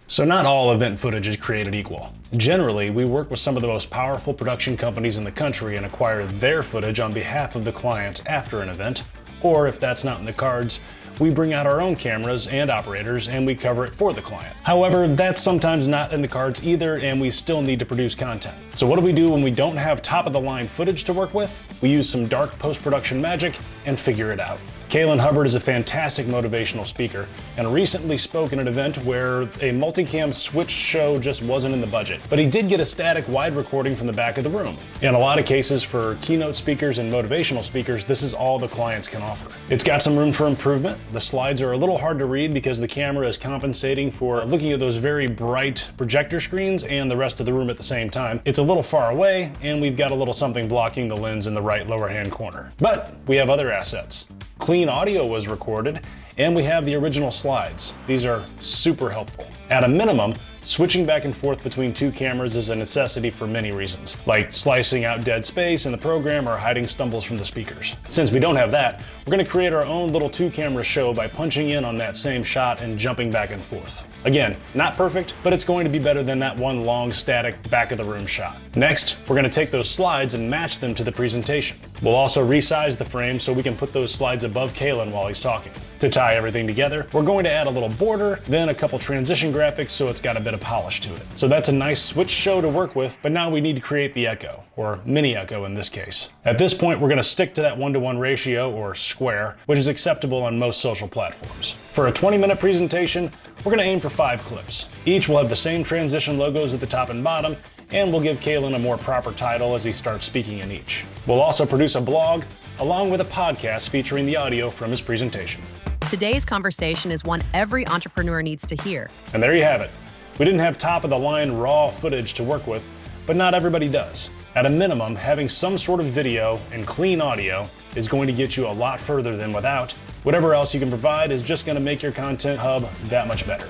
So not all event footage is created equal. Generally, we work with some of the most powerful production companies in the country and acquire their footage on behalf of the client after an event, or if that's not in the cards, we bring out our own cameras and operators and we cover it for the client. However, that's sometimes not in the cards either, and we still need to produce content. So what do we do when we don't have top-of-the-line footage to work with? We use some dark post-production magic and figure it out. Kaylan Hubbard is a fantastic motivational speaker and recently spoke at an event where a multicam switch show just wasn't in the budget. But he did get a static wide recording from the back of the room. In a lot of cases for keynote speakers and motivational speakers, this is all the clients can offer. It's got some room for improvement. The slides are a little hard to read because the camera is compensating for looking at those very bright projector screens and the rest of the room at the same time. It's a little far away and we've got a little something blocking the lens in the right lower hand corner. But we have other assets. Clean audio was recorded, and we have the original slides. These are super helpful. At a minimum, switching back and forth between two cameras is a necessity for many reasons, like slicing out dead space in the program or hiding stumbles from the speakers. Since we don't have that, we're going to create our own little two-camera show by punching in on that same shot and jumping back and forth. Again, not perfect, but it's going to be better than that one long static back-of-the-room shot. Next, we're going to take those slides and match them to the presentation. We'll also resize the frame so we can put those slides above Kaylan while he's talking. To tie everything together, we're going to add a little border, then a couple transition graphics so it's got a bit of polish to it. So that's a nice switch show to work with, but now we need to create the echo, or mini echo in this case. At this point, we're going to stick to that 1-to-1 ratio, or square, which is acceptable on most social platforms. For a 20-minute presentation, we're going to aim for 5 clips. Each will have the same transition logos at the top and bottom, and we'll give Kaylan a more proper title as he starts speaking in each. We'll also produce a blog, along with a podcast featuring the audio from his presentation. Today's conversation is one every entrepreneur needs to hear. And there you have it. We didn't have top-of-the-line raw footage to work with, but not everybody does. At a minimum, having some sort of video and clean audio is going to get you a lot further than without. Whatever else you can provide is just going to make your content hub that much better.